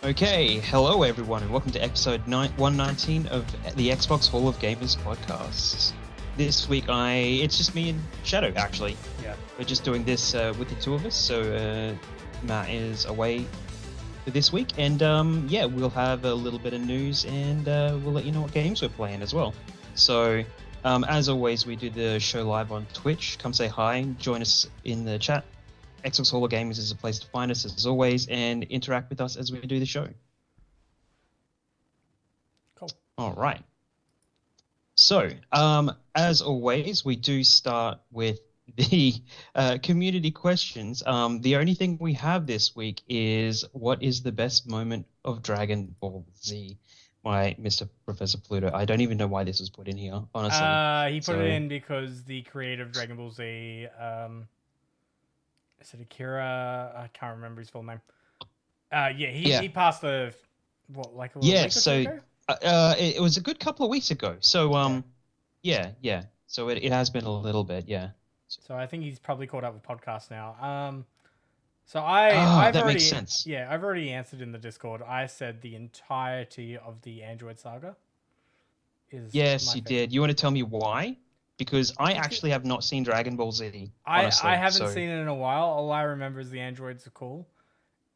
Okay, hello everyone, and welcome to episode 119 of the Xbox Hall of Gamers podcast. This week, it's just me and Shadow, actually. Yeah. We're just doing this with the two of us, so Matt is away for this week, and yeah, we'll have a little bit of news, and we'll let you know what games we're playing as well. So, as always, we do the show live on Twitch. Come say hi, join us in the chat. Xbox Hall of Gamers is a place to find us, as always, and interact with us as we do the show. Cool. All right. So, as always, we do start with the community questions. The only thing we have this week is, what is the best moment of Dragon Ball Z? By Mr. Professor Pluto. I don't even know why this was put in here, honestly. He put it in because the creator of Dragon Ball Z, is it Akira? I can't remember his full name. He passed a week or two ago? It was a good couple of weeks ago. So yeah. So it has been a little bit, yeah. So I think he's probably caught up with podcasts now. I've already, makes sense. Yeah, I've already answered in the Discord. I said the entirety of the Android saga is. Yes, you did. You want to tell me why? Because I actually have not seen Dragon Ball Z. Honestly, I haven't seen it in a while. All I remember is the androids are cool.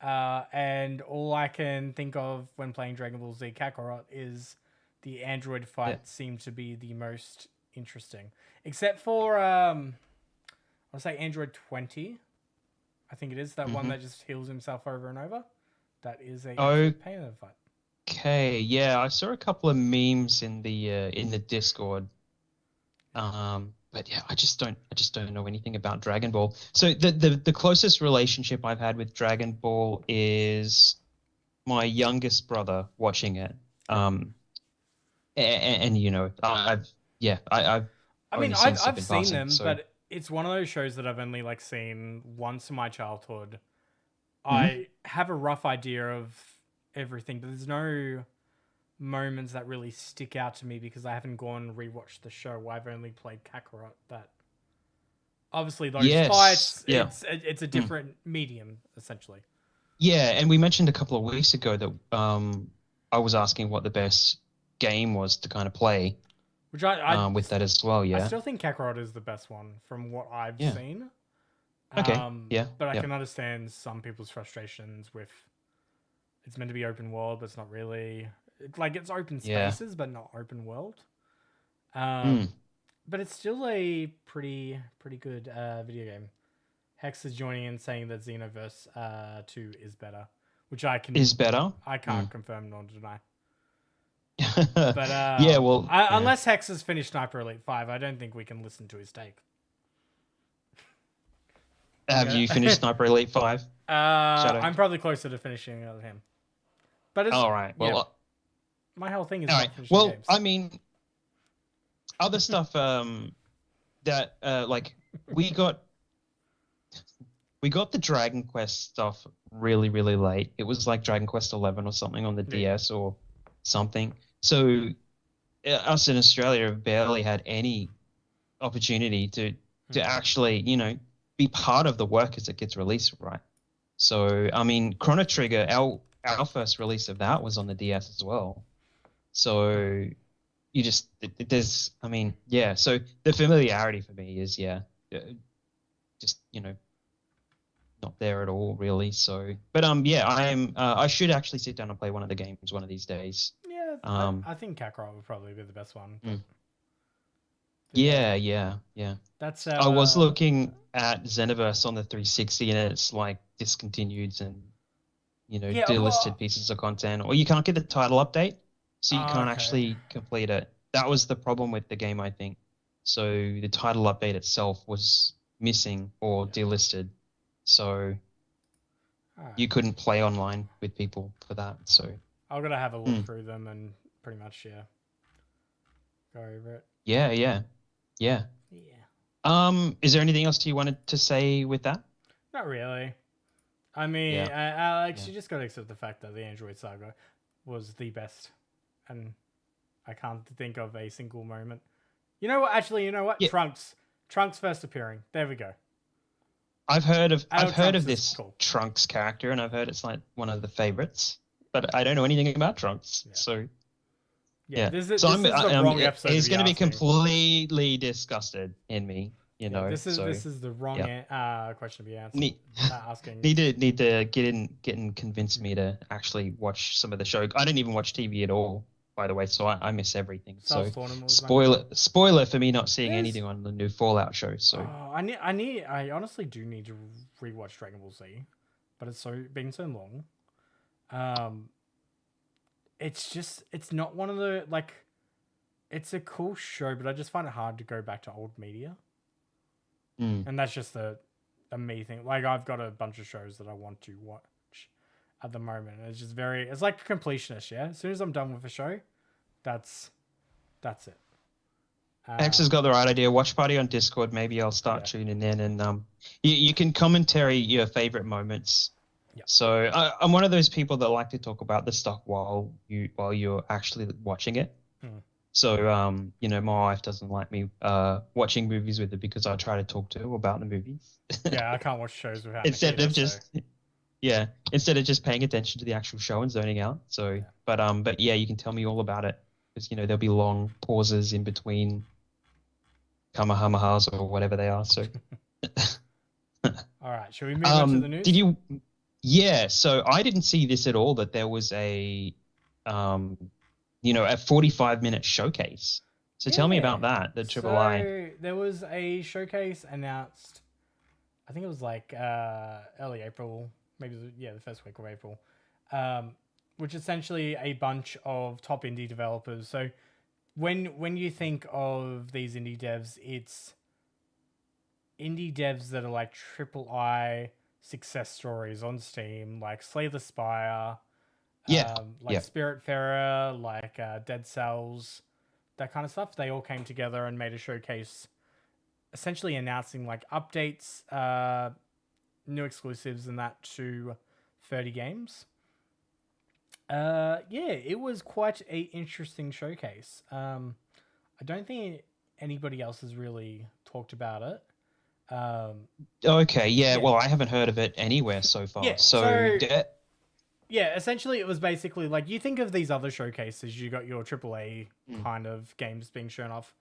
And all I can think of when playing Dragon Ball Z Kakarot is the android fights seem to be the most interesting. Except for, I'll say Android 20. I think it is that one that just heals himself over and over. That is a pain in the fight. Okay, yeah, I saw a couple of memes in the Discord. But yeah, I just don't know anything about Dragon Ball. So the closest relationship I've had with Dragon Ball is my youngest brother watching it. And you know, I've seen them, but it's one of those shows that I've only seen once in my childhood. I have a rough idea of everything, but there's no moments that really stick out to me because I haven't gone and rewatched the show. I've only played Kakarot. That obviously those fights, it's a different medium essentially. Yeah, and we mentioned a couple of weeks ago that I was asking what the best game was to kind of play, which I with that as well. Yeah, I still think Kakarot is the best one from what I've seen. Okay. But I can understand some people's frustrations with it's meant to be open world, but it's not really. It's open spaces, but not open world. But it's still a pretty good video game. Hex is joining in saying that Xenoverse 2 is better, which I can't confirm nor deny. But yeah, well, unless Hex has finished Sniper Elite 5, I don't think we can listen to his take. Have you finished Sniper Elite 5? I'm probably closer to finishing it than him. But it's all right. Well, my whole thing is all right. Well, games. I mean, other stuff that we got the Dragon Quest stuff really late. It was like Dragon Quest 11 or something on the DS or something. So us in Australia have barely had any opportunity to actually, be part of the work as it gets released, right? So I mean, Chrono Trigger, our first release of that was on the DS as well. So you just there's so the familiarity for me is just not there at all really. So but I should actually sit down and play one of the games one of these days. Yeah, I think Kakarot would probably be the best one. Yeah. That's I was looking at Xenoverse on the 360 and it's discontinued and delisted pieces of content, or you can't get the title update, so you can't actually complete it. That was the problem with the game, I think. So the title update itself was missing or delisted, so you couldn't play online with people for that. So I'm gonna have a look through them and pretty much go over it. Yeah. Is there anything else you wanted to say with that? Not really. I mean, Alex, you just got to accept the fact that the Android saga was the best. And I can't think of a single moment. You know what? Actually, you know what? Yeah. Trunks first appearing. There we go. I've heard of this Trunks character, and I've heard it's like one of the favorites. but I don't know anything about Trunks. Yeah. So Yeah, this is so the wrong episode. He's to going to be asking. completely disgusted in me, you know. This is the wrong question to be Need, asking. need to get in convince me to actually watch some of the show. I don't even watch TV at all, by the way, so I miss everything. So spoiler for me not seeing anything on the new Fallout show. So I honestly do need to rewatch Dragon Ball Z, but it's been so long. It's not one of the it's a cool show, but I just find it hard to go back to old media. And that's just a me thing. Like, I've got a bunch of shows that I want to watch at the moment. It's just it's like completionist, yeah? As soon as I'm done with a show, that's it. X has got the right idea. Watch party on Discord. Maybe I'll start tuning in, and you can commentary your favorite moments. Yeah. So I'm one of those people that like to talk about the stuff while you're actually watching it. So you know, my wife doesn't like me watching movies with her because I try to talk to her about the movies. Yeah, I can't watch shows without instead of just paying attention to the actual show and zoning out. So but yeah, you can tell me all about it, because you know there'll be long pauses in between kamehamehas or whatever they are. So all right, shall we move on to the news? Yeah, so I didn't see this at all, that there was a 45-minute showcase. So tell me about that, the Triple I. There was a showcase announced, I think it was like early April, maybe the first week of April, which is essentially a bunch of top indie developers. So when you think of these indie devs, it's indie devs that are like Triple I success stories on Steam, like Slay the Spire, Spiritfarer, like Dead Cells, that kind of stuff. They all came together and made a showcase, essentially announcing like updates, new exclusives, and that to 30 games. It was quite a interesting showcase. I don't think anybody else has really talked about it. Okay, well, I haven't heard of it anywhere so far. Essentially it was basically like, you think of these other showcases, you got your AAA kind of games being shown off.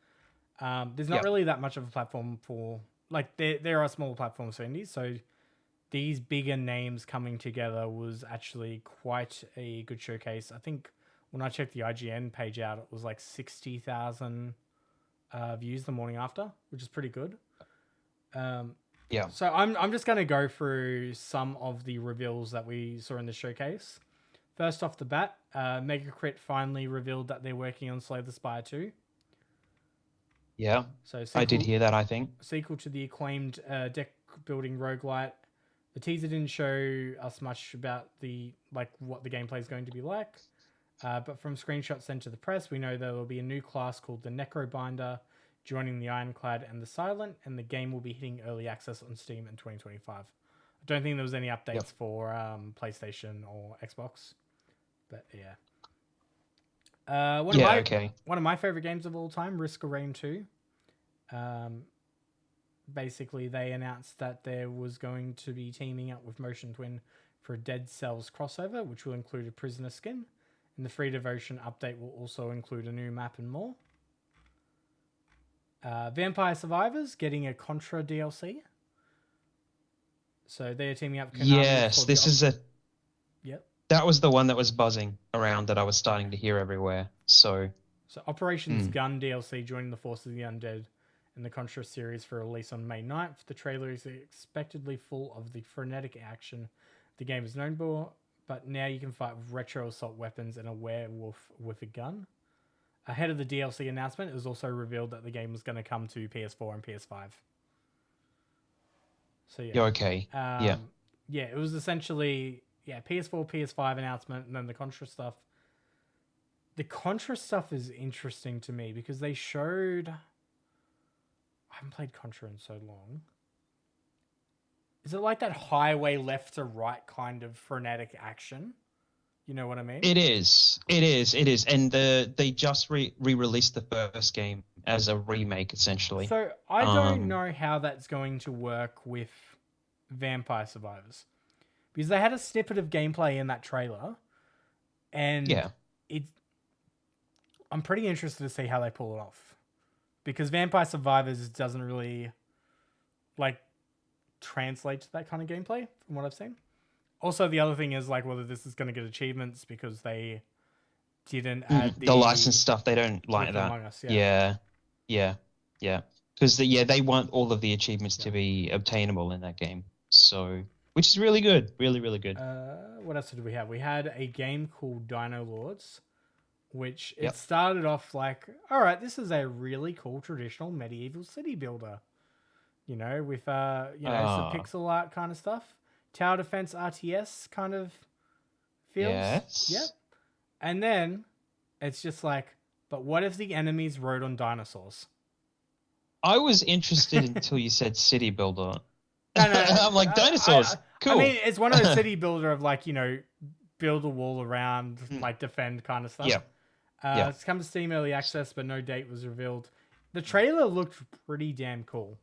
There's not really that much of a platform for, like, there are smaller platforms for indies, so these bigger names coming together was actually quite a good showcase. I think when I checked the IGN page out, it was like 60,000 views the morning after, which is pretty good. So I'm just going to go through some of the reveals that we saw in the showcase. First off the bat, Megacrit finally revealed that they're working on Slay the Spire 2. Yeah, I did hear that, I think. Sequel to the acclaimed deck building roguelite. The teaser didn't show us much about what the gameplay is going to be like. But from screenshots sent to the press, we know there will be a new class called the Necrobinder, joining the Ironclad and the Silent, and the game will be hitting early access on Steam in 2025. I don't think there was any updates for PlayStation or Xbox, but one of my favorite games of all time, Risk of Rain 2. Basically, they announced that there was going to be teaming up with Motion Twin for a Dead Cells crossover, which will include a prisoner skin, and the Free Devotion update will also include a new map and more. Vampire Survivors getting a Contra DLC. So they're teaming up. Yes, this is that was the one that was buzzing around that I was starting to hear everywhere. So Operations Gun DLC joining the Force of the Undead and the Contra series for release on May 9th. The trailer is expectedly full of the frenetic action the game is known for, but now you can fight with retro assault weapons and a werewolf with a gun. Ahead of the DLC announcement, it was also revealed that the game was going to come to PS4 and PS5. So it was essentially PS4, PS5 announcement, and then the Contra stuff. The Contra stuff is interesting to me because they showed. I haven't played Contra in so long. Is it like that highway left to right kind of frenetic action? You know what I mean? It is. And they just re-released the first game as a remake, essentially. So I don't know how that's going to work with Vampire Survivors. Because they had a snippet of gameplay in that trailer. And it's I'm pretty interested to see how they pull it off, because Vampire Survivors doesn't really like translate to that kind of gameplay from what I've seen. Also, the other thing is like whether this is going to get achievements because they didn't add the licensed stuff. They don't like that. Among Us, yeah. Because they want all of the achievements to be obtainable in that game. So, which is really good, really, really good. What else did we have? We had a game called Dino Lords, which it started off like, all right, this is a really cool traditional medieval city builder, with some pixel art kind of stuff, tower defense RTS kind of feels. Yes. Yep. And then it's just like, but what if the enemies rode on dinosaurs? I was interested until you said city builder. No. I'm like, dinosaurs. Cool. I mean, it's one of those city builder of like, build a wall around, like defend kind of stuff. Yeah. It's come to Steam Early Access, but no date was revealed. The trailer looked pretty damn cool.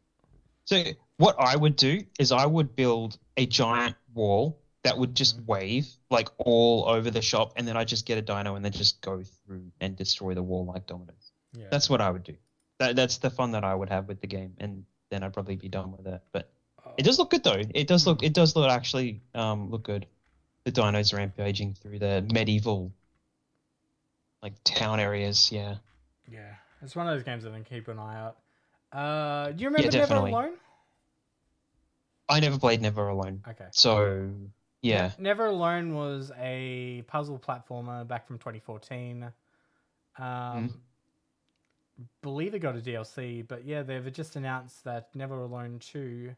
So what I would do is I would build a giant wall that would just wave like all over the shop, and then I just get a dino and then just go through and destroy the wall like dominoes. Yeah. That's what I would do. That's the fun that I would have with the game, and then I'd probably be done with it. But it does look good though. It does look actually look good. The dinos rampaging through the medieval like town areas. Yeah. Yeah. It's one of those games I think keep an eye out. Do you remember Never definitely. Alone? I never played Never Alone. Okay. So yeah. Never Alone was a puzzle platformer back from 2014. Believe it got a DLC, but yeah, they've just announced that Never Alone 2.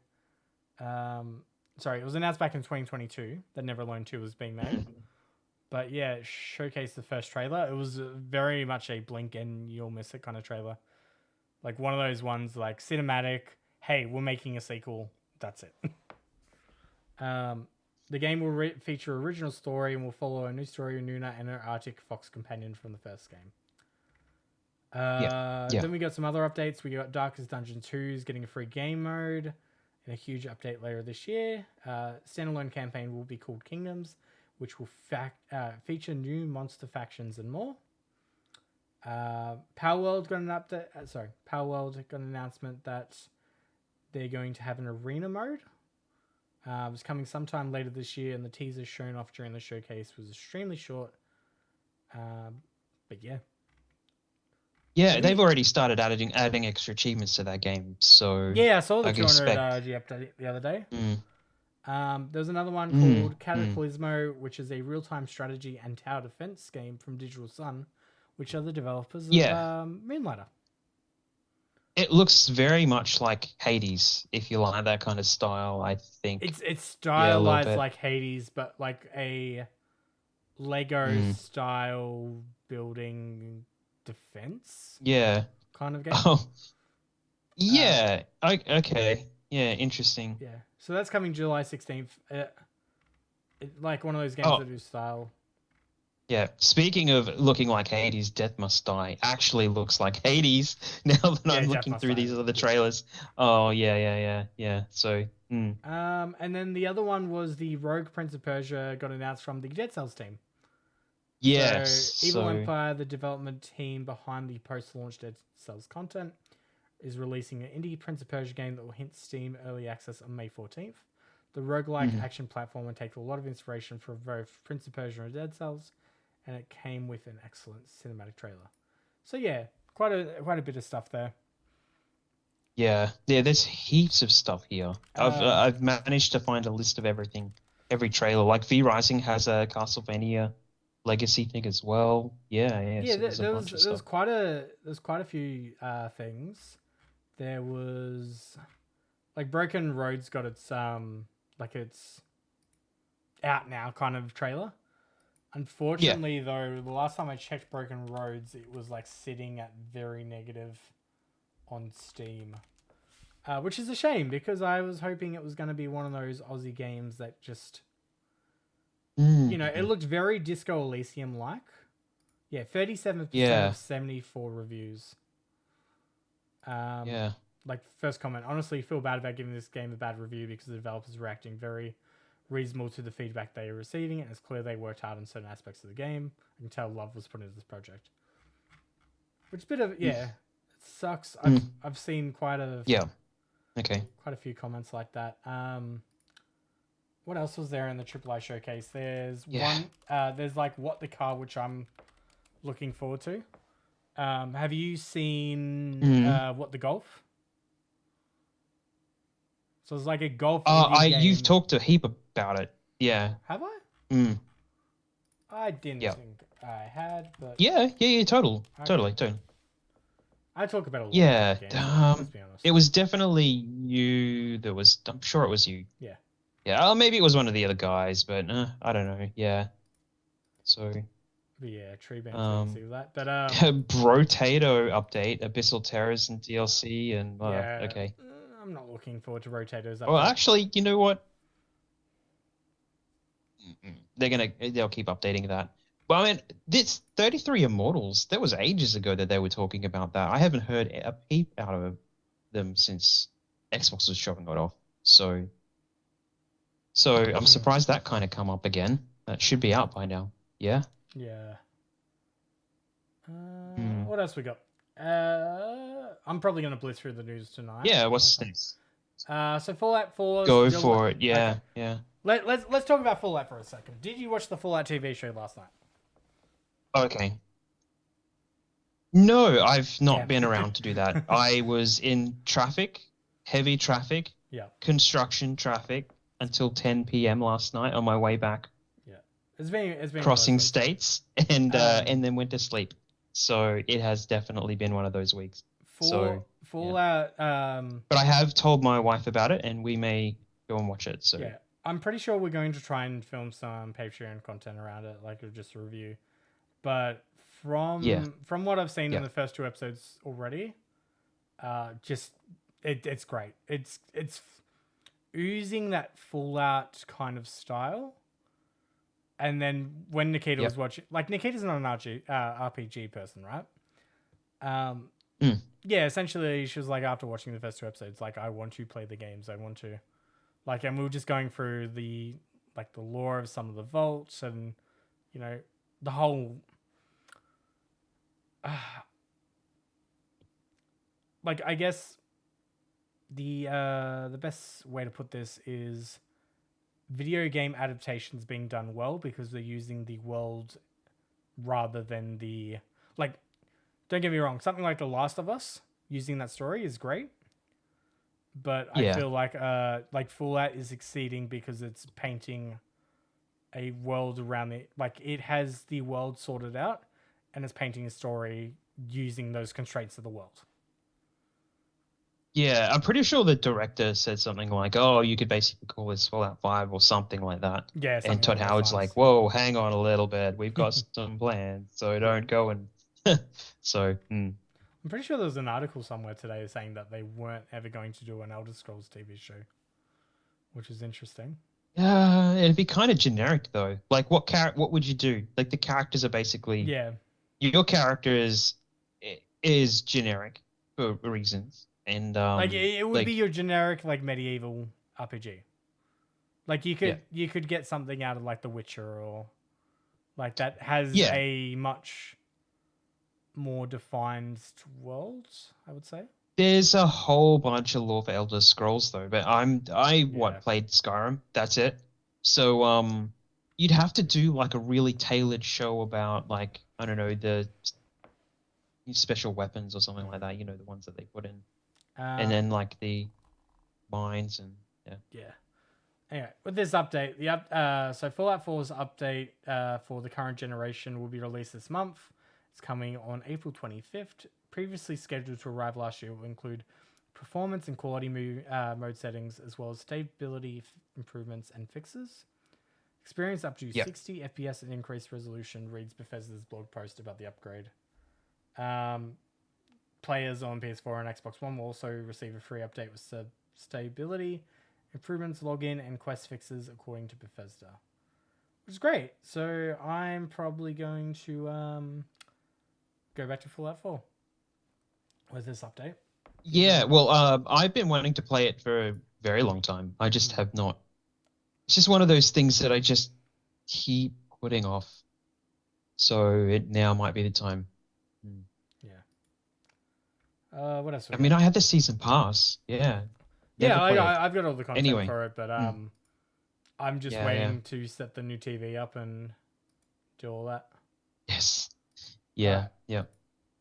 It was announced back in 2022 that Never Alone 2 was being made. But yeah, it showcased the first trailer. It was very much a blink and you'll miss it kind of trailer. Like one of those ones like cinematic, hey, we're making a sequel. That's it. The game will feature original story and will follow a new story of Nuna and her Arctic fox companion from the first game. Then we got some other updates. We got Darkest Dungeon 2 is getting a free game mode and a huge update later this year. Standalone campaign will be called Kingdoms, which will feature new monster factions and more. Power World got an update. Power World got an announcement that they're going to have an arena mode. It's coming sometime later this year, and the teaser shown off during the showcase was extremely short. But yeah. Yeah, they've already started adding extra achievements to that game. So yeah, I saw the 200 G update the other day. There's another one called Cataclysmo, which is a real-time strategy and tower defense game from Digital Sun, which are the developers of Moonlighter. It looks very much like Hades, if you like that kind of style. I think it's stylized like Hades, but like a Lego style building defense. Kind of game. Oh, yeah. Okay. Yeah, interesting. Yeah. So that's coming July 16th. Like one of those games that do style. Yeah. Speaking of looking like Hades, Death Must Die actually looks like Hades now that I'm looking through these other trailers. Oh, yeah. So, and then the other one was the Rogue Prince of Persia got announced from the Dead Cells team. Yes. So Evil Empire, the development team behind the post-launch Dead Cells content, is releasing an indie Prince of Persia game that will hit Steam Early Access on May 14th. The roguelike action platform will take a lot of inspiration from both Prince of Persia and Dead Cells, and it came with an excellent cinematic trailer. So yeah, quite a bit of stuff there. Yeah, there's heaps of stuff here. I've managed to find a list of everything, every trailer. Like V Rising has a Castlevania Legacy thing as well. Yeah. So there's quite a few things. There was like Broken Road's got its it's out now kind of trailer. Unfortunately, though, the last time I checked Broken Roads, it was like sitting at very negative on Steam, which is a shame because I was hoping it was going to be one of those Aussie games that just, it looked very Disco Elysium like. Yeah, 37% of 74 reviews. Like first comment, honestly, feel bad about giving this game a bad review because the developers are reacting very reasonable to the feedback they are receiving, and it's clear they worked hard on certain aspects of the game. I can tell love was put into this project. Which is a bit of it sucks. I've seen quite a few comments like that. What else was there in the AAA showcase? There's there's like What the Car, which I'm looking forward to. Have you seen What the Golf? So it's like a golf indie game. You've talked a heap about it. Yeah. Have I? I didn't think I had, but totally. I talk about a lot. Yeah, Games, let's be honest. it was definitely you. I'm sure it was you. Yeah. Yeah, or maybe it was one of the other guys, but I don't know. Yeah. So. But yeah, Tree Band see that. But Brotato update, Abyssal Terrors and DLC, and okay. I'm not looking forward to Rotato's update. Well, actually, you know what? They'll keep updating that. But I mean, this 33 Immortals, that was ages ago that they were talking about that. I haven't heard a peep out of them since Xbox was chopping it off. So I'm surprised that kind of come up again. That should be out by now. Yeah? Yeah. What else we got? I'm probably going to blitz through the news tonight. Yeah, what's next? So Fallout 4. Go for it. Yeah, okay. Yeah. Let's talk about Fallout for a second. Did you watch the Fallout TV show last night? Okay. No, I've not been around to do that. I was in traffic, heavy traffic, construction traffic until 10 p.m. last night on my way back. Yeah, it's been crossing states and then went to sleep. So it has definitely been one of those weeks. Fallout. But I have told my wife about it, and we may go and watch it. So yeah, I'm pretty sure we're going to try and film some Patreon content around it, like just a review. But from what I've seen in the first 2 episodes already, it's great. It's oozing that Fallout kind of style. And then when Nikita was watching, like Nikita's not an RPG person, right? Yeah, essentially she was like, after watching the first 2 episodes, like, I want to play the games. I want to, like, and we were just going through the lore of some of the vaults and, you know, the whole, like, I guess the best way to put this is video game adaptations being done well because they're using the world rather than the, like, don't get me wrong, something like The Last of Us, using that story is great, but I feel like Fallout is exceeding because it's painting a world around it, like it has the world sorted out and it's painting a story using those constraints of the world. Yeah, I'm pretty sure the director said something like, "Oh, you could basically call this Fallout 5 or something like that." Yeah, and Todd Howard's like, "Whoa, hang on a little bit. We've got some plans, so don't go and." So, I'm pretty sure there was an article somewhere today saying that they weren't ever going to do an Elder Scrolls TV show, which is interesting. It'd be kind of generic though. Like, what would you do? Like, the characters are basically your character is generic for reasons. And like it would be your generic like medieval RPG. Like you could get something out of like The Witcher or like that has a much more defined world, I would say. There's a whole bunch of lore for Elder Scrolls though, but I played Skyrim. That's it. So you'd have to do like a really tailored show about like, I don't know, the special weapons or something like that. You know, the ones that they put in. And then like the mines and Anyway, with this update, so Fallout 4's update for the current generation will be released this month. It's coming on April 25th. Previously scheduled to arrive last year, will include performance and quality mode settings, as well as stability improvements and fixes. Experience up to 60 FPS and increased resolution, reads Bethesda's blog post about the upgrade. Players on PS4 and Xbox One will also receive a free update with stability improvements, login, and quest fixes, according to Bethesda, which is great. So I'm probably going to go back to Fallout 4 with this update. Yeah, well, I've been wanting to play it for a very long time. I just have not it's just one of those things that I just keep putting off. So it now might be the time. Yeah. What else we I mean, got? I had the season pass. Yeah. Yeah, Never played it. I've got all the content Anyway. for it, but Hmm. I'm just Yeah, yeah. waiting to set the new TV up and do all that. Yes. All Yeah. right. Yeah.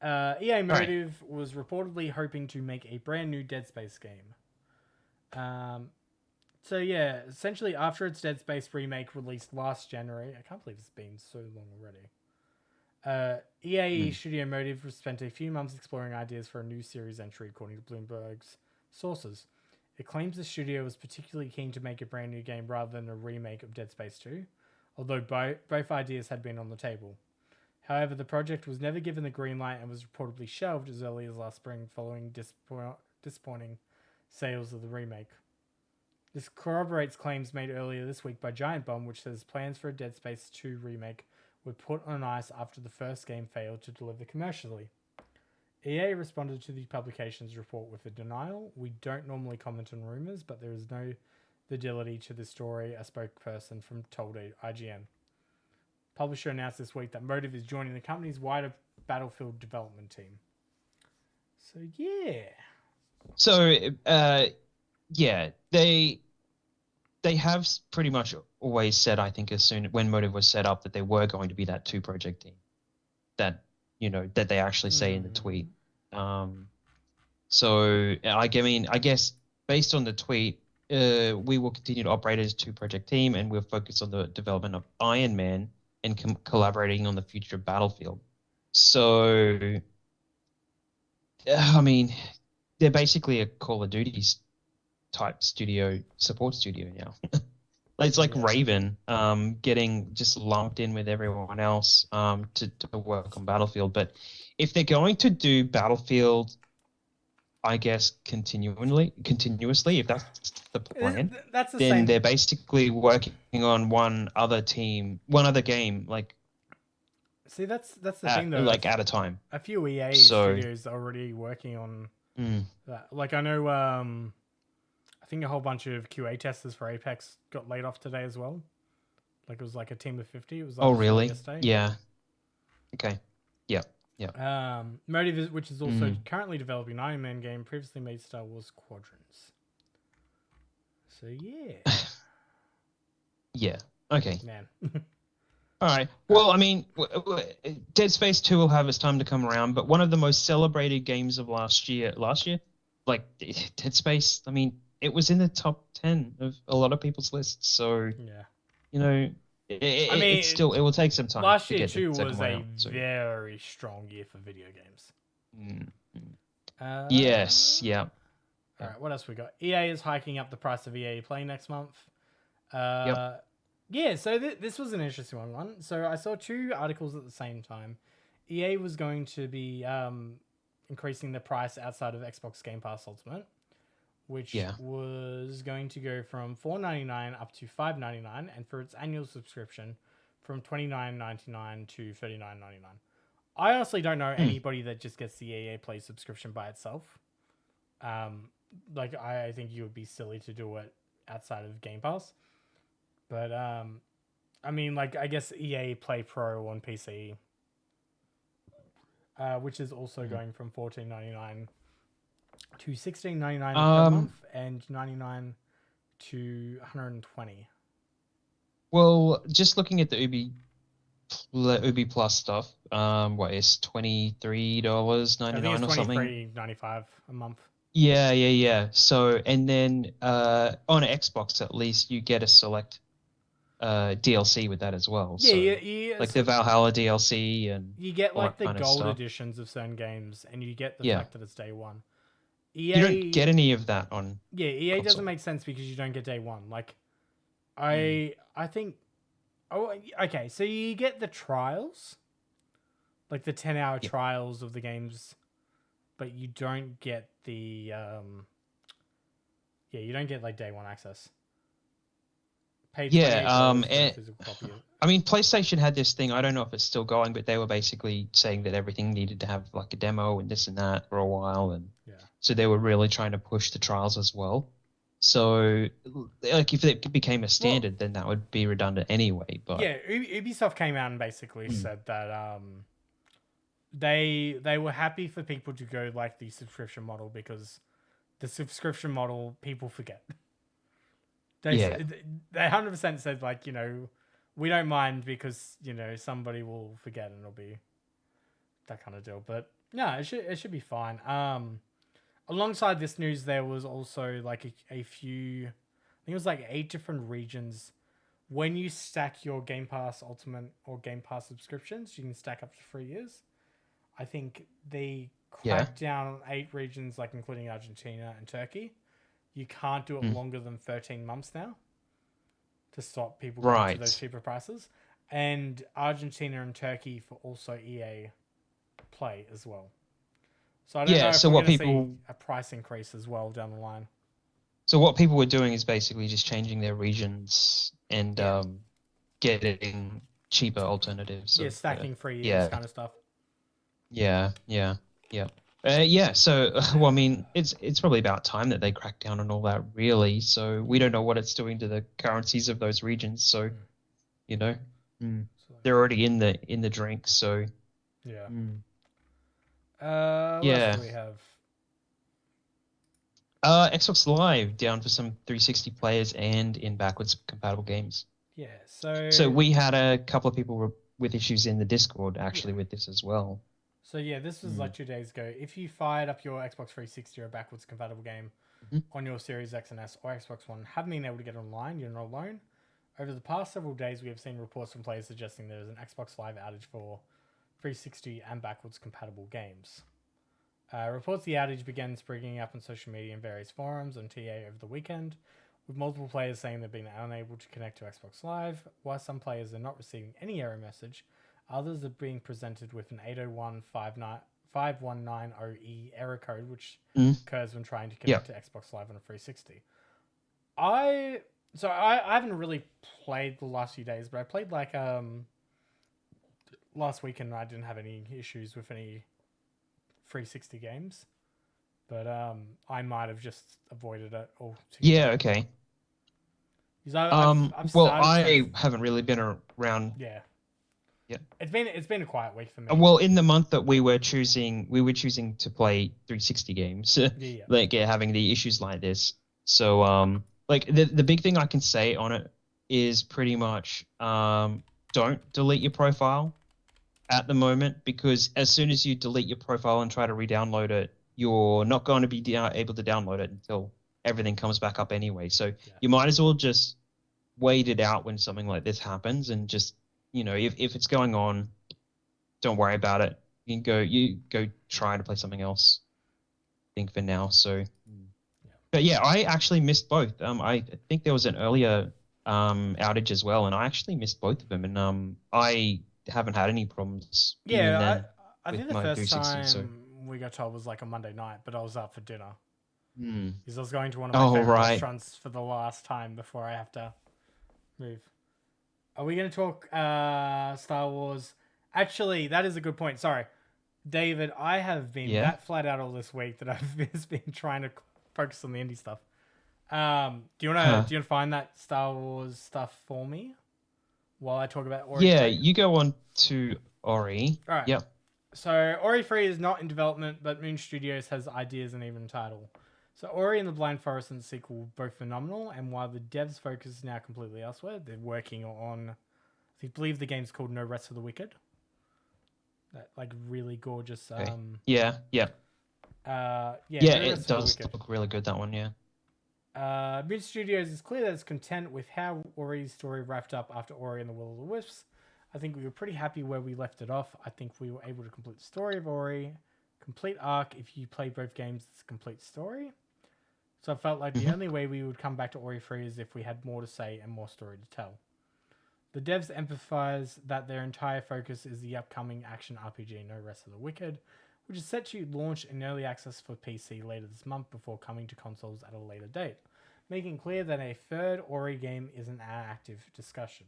EA All right. Motive was reportedly hoping to make a brand new Dead Space game. So yeah, essentially after its Dead Space remake released last January, I can't believe it's been so long already. EA Studio Motive spent a few months exploring ideas for a new series entry, according to Bloomberg's sources. It claims the studio was particularly keen to make a brand new game rather than a remake of Dead Space 2, although both ideas had been on the table. However, the project was never given the green light and was reportedly shelved as early as last spring following disappointing sales of the remake. This corroborates claims made earlier this week by Giant Bomb, which says plans for a Dead Space 2 remake were put on ice after the first game failed to deliver commercially. EA responded to the publication's report with a denial. We don't normally comment on rumors, but there is no validity to the story, a spokesperson from told IGN. Publisher announced this week that Motive is joining the company's wider Battlefield development team. So yeah. So yeah, they have pretty much always said, I think, as soon when Motive was set up, that they were going to be that two project team. That that they actually say in the tweet. So I mean, I guess based on the tweet, we will continue to operate as a two project team, and we'll focus on the development of Iron Man and collaborating on the future of Battlefield. So, I mean, they're basically a Call of Duty type support studio now. It's like Raven, getting just lumped in with everyone else, to work on Battlefield. But if they're going to do Battlefield, I guess continuously, if that's the plan, that's the then same. they're basically working on one other game, like See, that's the thing though. like at a time. A few EA So, studios are already working on that. Like I know, I think a whole bunch of QA testers for Apex got laid off today as well. Like it was like a team of 50. It was like really? yesterday. Yeah. Okay. Yeah. Yeah. Motive, which is also currently developing an Iron Man game, previously made Star Wars Squadrons. So yeah. Yeah. Okay. Man. All right. Well, I mean, Dead Space 2 will have its time to come around, but one of the most celebrated games of last year, like Dead Space, I mean, it was in the top 10 of a lot of people's lists. So, yeah. it will take some time. Last to year get too the was second a one out, so. very strong year for video games. Yes. Yeah. All right. What else we got? EA is hiking up the price of EA Play next month. Yep. Yeah, so this was an interesting one. So I saw two articles at the same time. EA was going to be increasing the price outside of Xbox Game Pass Ultimate, which was going to go from $4.99 up to $5.99, and for its annual subscription from $29.99 to $39.99. I honestly don't know anybody that just gets the EA Play subscription by itself. Like I think you would be silly to do it outside of Game Pass. But I mean, like I guess EA Play Pro on PC, which is also going from $14.99 to $16.99 per month and $99 to $120. Well, just looking at the Ubi Plus stuff, what is $23.99 or something? $23.95 a month. Yeah. So, and then on Xbox at least you get a select DLC with that as well. Yeah, like the Valhalla DLC, and you get like the gold editions of certain games, and you get the fact that it's day one. EA, you don't get any of that on. Yeah, EA console. Doesn't make sense because you don't get day one. Like, I think. Oh, okay. So you get the trials, like the 10-hour trials of the games, but you don't get the. You don't get like day one access. I mean, PlayStation had this thing. I don't know if it's still going, but they were basically saying that everything needed to have like a demo and this and that for a while, and so they were really trying to push the trials as well. So, like, if it became a Well, standard, then that would be redundant anyway. But yeah, Ubisoft came out and basically mm, said that they were happy for people to go like the subscription model because the subscription model people forget. They yeah, they 100% said like we don't mind because somebody will forget and it'll be that kind of deal. But yeah, it should be fine. Alongside this news, there was also like a few, I think it was like 8 different regions. When you stack your Game Pass Ultimate or Game Pass subscriptions, you can stack up to 3 years. I think they yeah, cracked down on 8 regions, like including Argentina and Turkey. You can't do it mm, longer than 13 months now to stop people going to those right, cheaper prices. And Argentina and Turkey for also EA Play as well. So I don't yeah. know if So we're what going to see people, a price increase as well down the line. so what people were doing is basically just changing their regions and Yeah. getting cheaper alternatives Yeah, of stacking 3 years yeah, kind of stuff. yeah, yeah, yeah. Yeah, so well, I mean, it's probably about time that they crack down on all that, really. So we Yeah. don't know what it's doing to the currencies of those regions. So Mm. you know, mm, So, they're already in the drink. So yeah. mm, What else yeah. do we have? Xbox Live down for some 360 players and in backwards compatible games. Yeah. So So we had a couple of people with issues in the Discord yeah. actually with this as well. So yeah, this was Mm. like 2 days ago. If you fired up your Xbox 360 or a backwards compatible game Mhm. on your Series X and S or Xbox One, haven't been able to get online, you're not alone. Over the past several days, we have seen reports from players suggesting there is an Xbox Live outage for 360 and backwards compatible games. Reports the outage began springing up on social media and various forums on TA over the weekend, with multiple players saying they've been unable to connect to Xbox Live. While some players are not receiving any error message, others are being presented with an 801.519.0E error code, which Mm. occurs when trying to Yeah. connect to Xbox Live on a 360. I haven't really played the last few days, but I played like last weekend and I didn't have any issues with any 360 games. But I might have just avoided it altogether. Yeah, okay. Because I've Well, started some. I haven't really been around. Yeah, Yeah. it's been a quiet week for me. Well, in the month that we were choosing to play 360 games, Yeah, yeah, like having the issues like this. So, like the big thing I can say on it is pretty much don't delete your profile at the moment, because as soon as you delete your profile and try to re-download it, you're not going to be able to download it until everything comes back up anyway. So yeah, you might as well just wait it out when something like this happens, and just if it's going on, don't worry about it. You go try to play something else, I think, for now. So, yeah. but yeah, I actually missed both. I think there was an earlier outage as well, and I actually missed both of them, and I haven't had any problems even Yeah, then I with think the my first 360. So, time we got told was like a Monday night, but I was out for dinner hmm. because I was going to one of my Oh favorite right, restaurants for the last time before I have to move. Are we going to talk Star Wars? Actually, that is a good point. Sorry, David. I have been yeah, that flat out all this week that I've just been trying to focus on the indie stuff. huh? Do you wanna find that Star Wars stuff for me while I talk about Ori Yeah, 3? you go on to Ori. All right. Yep. So Ori 3 is not in development, but Moon Studios has ideas and even a title. So Ori and the Blind Forest and the sequel both phenomenal, and while the devs' focus is now completely elsewhere, they're working on. I believe the game's called No Rest for the Wicked. That like really gorgeous. Okay. Yeah, yeah, Yeah, yeah. No It Rest for the does Wicked. look really good, that one. Yeah. Mid Studios is clear that it's content with how Ori's story wrapped up after Ori and the Will of the Wisps. I think we were pretty happy where we left it off. I think we were able to complete the story of Ori. Complete arc, if you play both games, it's a complete story. So I felt like the Hmm. only way we would come back to Ori 3 is if we had more to say and more story to tell. The devs emphasize that their entire focus is the upcoming action RPG No Rest of the Wicked, which is set to launch in early access for PC later this month before coming to consoles at a later date, making clear that a third Ori game is an active discussion.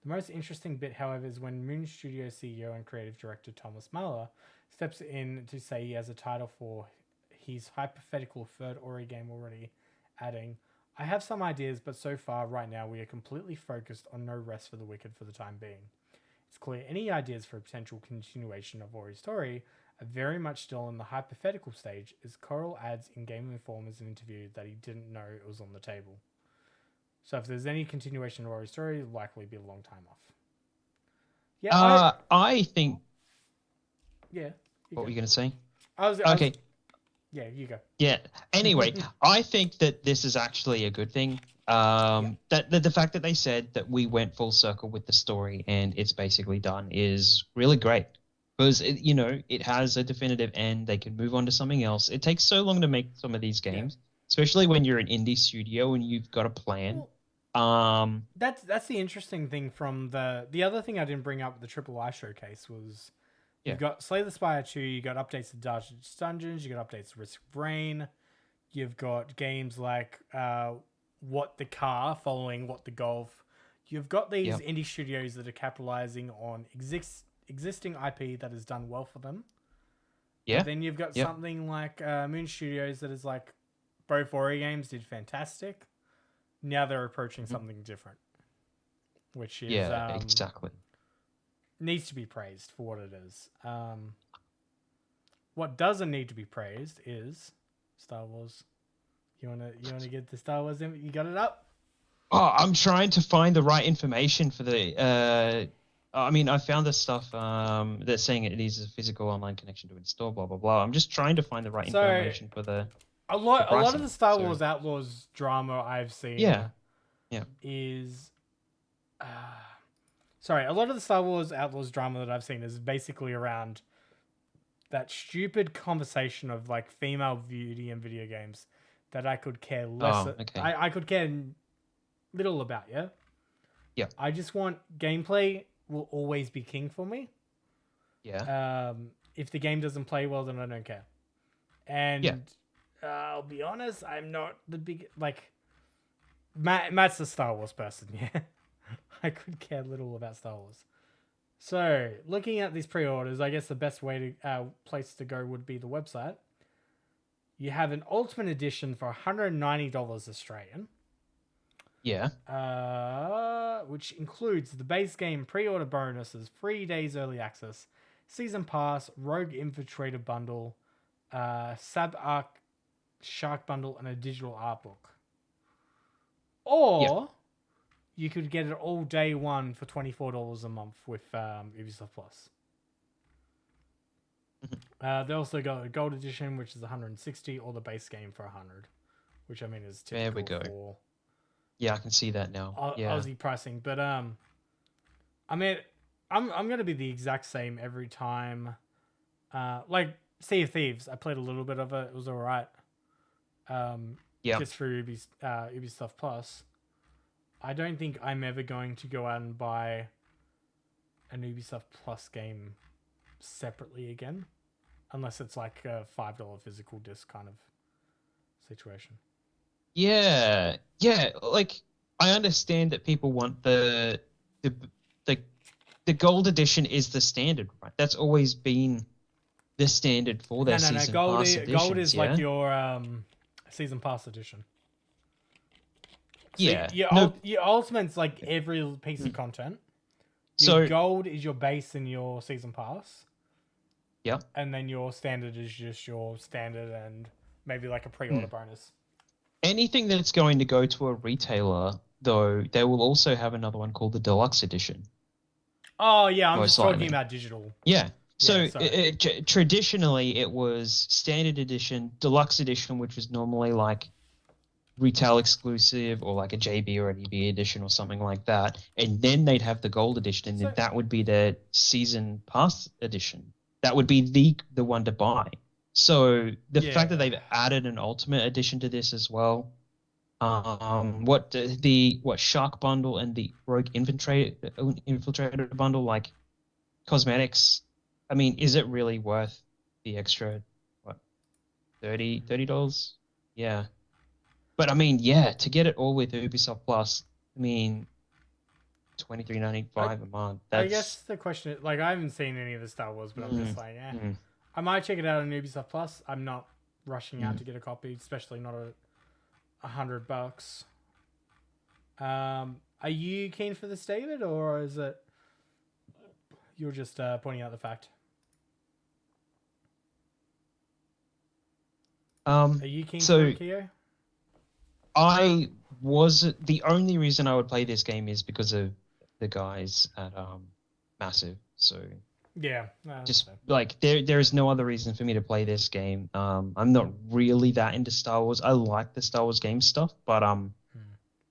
The most interesting bit, however, is when Moon Studio CEO and creative director Thomas Mahler steps in to say he has a title for his hypothetical third Ori game already, adding, I have some ideas, but so far, right now, we are completely focused on no rest for the wicked for the time being. It's clear any ideas for a potential continuation of Ori's story are very much still in the hypothetical stage, as Coral adds in Game Informer's interview that he didn't know it was on the table. So if there's any continuation of Ori's story, it'll likely be a long time off. Yeah, I think. Yeah. What were you going to say? Okay. Yeah, you go. Yeah. Anyway, I think that this is actually a good thing. That the fact that they said that we went full circle with the story and it's basically done is really great, because it has a definitive end. They can move on to something else. It takes so long to make some of these games, especially when you're an indie studio and you've got a plan. That's the interesting thing from the other thing I didn't bring up with the Triple I showcase was you've got Slay the Spire 2, you got updates to Darkest Dungeons, you got updates to Risk of Rain, you've got games like What the Car following What the Golf. You've got these indie studios that are capitalizing on existing IP that has done well for them. Yeah. But then you've got something like Moon Studios that is like both Ori games did fantastic. Now they're approaching something different, which is exactly needs to be praised for what it is. What doesn't need to be praised is Star Wars. You wanna get the Star Wars? You got it up? Oh, I'm trying to find the right information for the. I mean, I found this stuff. They're saying it needs a physical online connection to install. Blah blah blah. I'm just trying to find the right information for the. A lot of the Star Wars Outlaws drama I've seen. Is. A lot of the Star Wars Outlaws drama that I've seen is basically around that stupid conversation of like female beauty in video games that I could care less. I could care little about. Yeah. I just want gameplay will always be king for me. Yeah. If the game doesn't play well, then I don't care. And I'll be honest, I'm not the big Matt's a Star Wars person. Yeah. I could care little about Star Wars. So, looking at these pre-orders, I guess the best place to go would be the website. You have an Ultimate Edition for $190 Australian. Yeah. Which includes the base game pre-order bonuses, 3 days early access, season pass, Rogue Infiltrator bundle, Sab Arc Shark bundle, and a digital art book. Or you could get it all day one for $24 a month with Ubisoft Plus. They also got a gold edition, which is $160, or the base game for $100, which I mean is typical. There we go. Yeah, I can see that now. Aussie pricing, but I mean, I'm gonna be the exact same every time. Like Sea of Thieves, I played a little bit of it. It was alright. Just for Ubisoft Plus. I don't think I'm ever going to go out and buy an Ubisoft Plus game separately again, unless it's like a $5 physical disc kind of situation. Yeah. Like, I understand that people want the gold edition is the standard, right? That's always been the standard for their season pass editions. Gold is like your season pass edition. So your ultimate's like every piece of content. Your gold is your base and your season pass. Yeah. And then your standard is just your standard and maybe like a pre-order bonus. Anything that's going to go to a retailer, though, they will also have another one called the Deluxe Edition. Oh, yeah, I'm just talking about digital. Yeah. So traditionally, it was Standard Edition, Deluxe Edition, which was normally like retail exclusive or like a JB or an EB edition or something like that. And then they'd have the Gold Edition, and then that would be the Season Pass Edition. That would be the one to buy. So the fact that they've added an Ultimate Edition to this as well, what Shark bundle and the Rogue Infiltrator bundle, like cosmetics, I mean, is it really worth the extra $30? Yeah. But I mean, to get it all with Ubisoft Plus, I mean, $23.95 a month. I guess the question is, like, I haven't seen any of the Star Wars, but I'm just like, I might check it out on Ubisoft Plus. I'm not rushing out to get a copy, especially not $100. Are you keen for this, David, or is it you're just pointing out the fact? Are you keen for it, KEO? I was the only reason I would play this game is because of the guys at Massive. So yeah, just like there is no other reason for me to play this game. I'm not really that into Star Wars. I like the Star Wars game stuff, but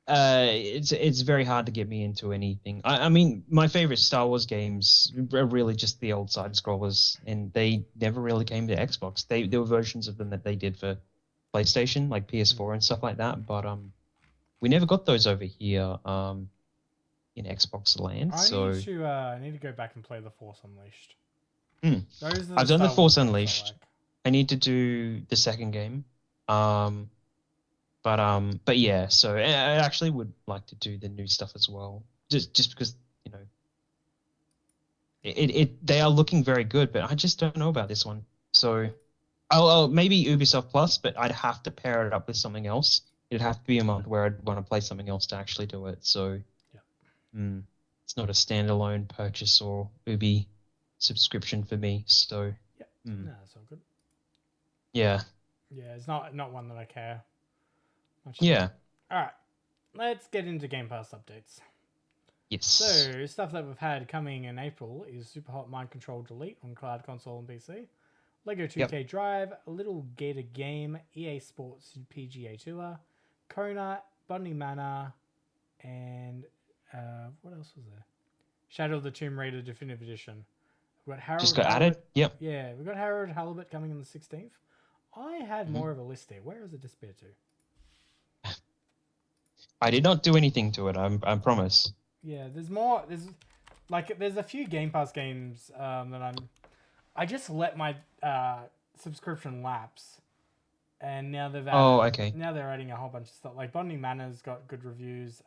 it's very hard to get me into anything. I mean, my favorite Star Wars games are really just the old side scrollers, and they never really came to Xbox. There were versions of them that they did for PlayStation, like PS4 and stuff like that, but we never got those over here in Xbox land. I need to go back and play The Force Unleashed. I've done The Force Unleashed. I need to do the second game. But yeah, so I actually would like to do the new stuff as well. Just because, you know, they are looking very good, but I just don't know about this one. So I'll maybe Ubisoft Plus, but I'd have to pair it up with something else. It'd have to be a month where I'd want to play something else to actually do it. So it's not a standalone purchase or Ubi subscription for me. So no, that's all good. Yeah. Yeah, it's not one that I care much Yeah. about. All right, let's get into Game Pass updates. Yes. So stuff that we've had coming in April is Super Hot Mind Control Delete on cloud, console, and PC. Lego 2K Drive, Little Gator Game, EA Sports PGA Tour, Kona, Bunny Manor, and what else was there? Shadow of the Tomb Raider Definitive Edition. We've got Harold just got Halibut. added. Yep. Yeah, we've got Harold Halibut coming on the 16th. I had more of a list here. Where is it disappeared to? I did not do anything to it. I promise. Yeah, there's more. There's a few Game Pass games that I just let my subscription lapse, and now they've added, now they're adding a whole bunch of stuff. Like Bonding Manor's got good reviews.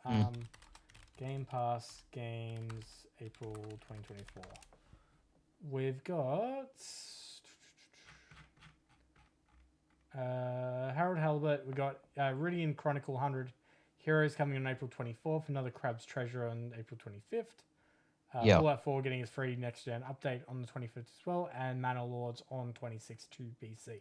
Game Pass games April 2024. We've got Harold Halibut. We got Ridian Chronicle 100 Heroes coming on April 24th. Another Crab's Treasure on April 25th. Fallout 4 getting its free next gen update on the 25th as well, and Manor Lords on 26th to PC.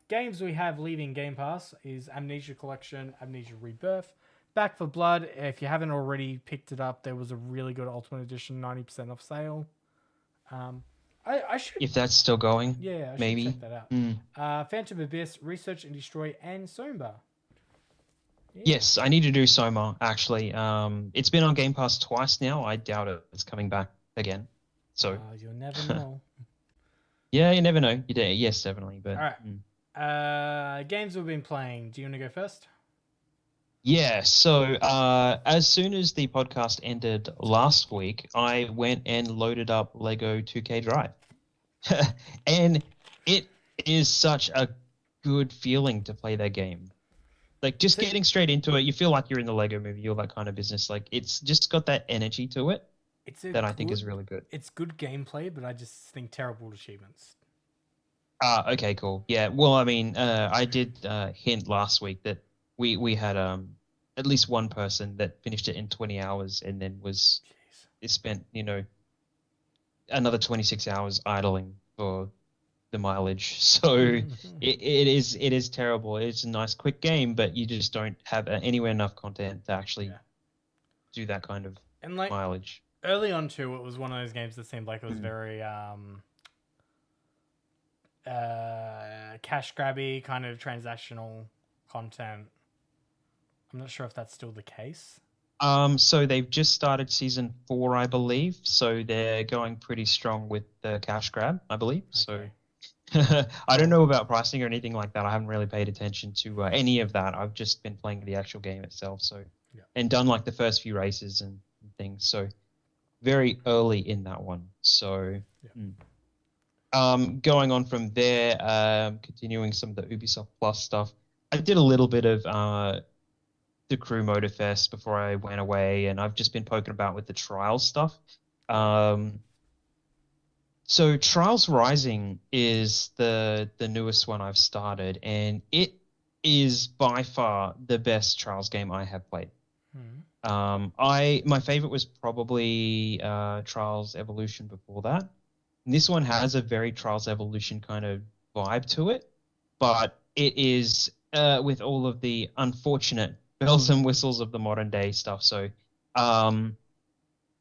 Games we have leaving Game Pass is Amnesia Collection, Amnesia Rebirth, Back for Blood. If you haven't already picked it up, there was a really good Ultimate Edition 90% off sale. I should, if that's still going. Yeah, I maybe should check that out. Phantom Abyss, Research and Destroy, and Somba. Yeah. Yes, I need to do Soma, actually. It's been on Game Pass twice now. I doubt it's coming back again. So you'll never know. Yeah, you never know. Yes, definitely. But all right. Games we've been playing. Do you want to go first? Yeah, so as soon as the podcast ended last week, I went and loaded up Lego 2K Drive. And it is such a good feeling to play that game. Like, just getting straight into it, you feel like you're in the Lego movie, you're that kind of business. Like, it's just got that energy to it that I think is really good. It's good gameplay, but I just think terrible achievements. Okay, cool. Yeah, well, I mean, I did hint last week that we had at least one person that finished it in 20 hours and then spent, another 26 hours idling for the mileage. So it is terrible. It's a nice quick game, but you just don't have anywhere enough content to actually do that kind of mileage. Early on too, it was one of those games that seemed like it was very cash grabby, kind of transactional content. I'm not sure if that's still the case. So they've just started season 4, I believe. So they're going pretty strong with the cash grab, I believe. Okay. So I don't know about pricing or anything like that. I haven't really paid attention to any of that. I've just been playing the actual game itself. So and done like the first few races and things. So very early in that one. So going on from there, continuing some of the Ubisoft Plus stuff. I did a little bit of the Crew Motorfest before I went away, and I've just been poking about with the Trials stuff. So Trials Rising is the newest one I've started, and it is by far the best Trials game I have played. Hmm. My favorite was probably Trials Evolution before that. And this one has a very Trials Evolution kind of vibe to it, but it is with all of the unfortunate bells and whistles of the modern day stuff. So, um,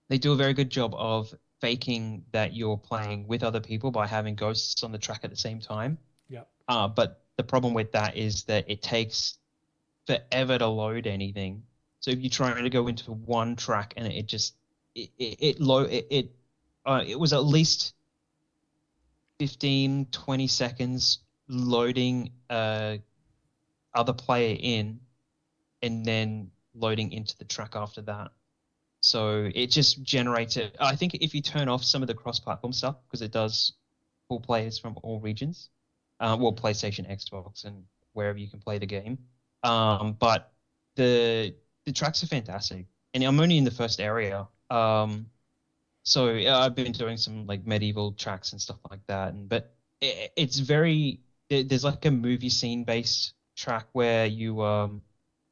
they do a very good job of faking that you're playing with other people by having ghosts on the track at the same time. Yep. But the problem with that is that it takes forever to load anything. So if you're trying to go into one track and it just it was at least 15, 20 seconds loading other player in and then loading into the track after that. So it just generates it. I think if you turn off some of the cross-platform stuff, because it does pull players from all regions, well, PlayStation, Xbox, and wherever you can play the game. But the tracks are fantastic, and I'm only in the first area. So yeah, I've been doing some like medieval tracks and stuff like that, and but it's very there's like a movie scene based track where you're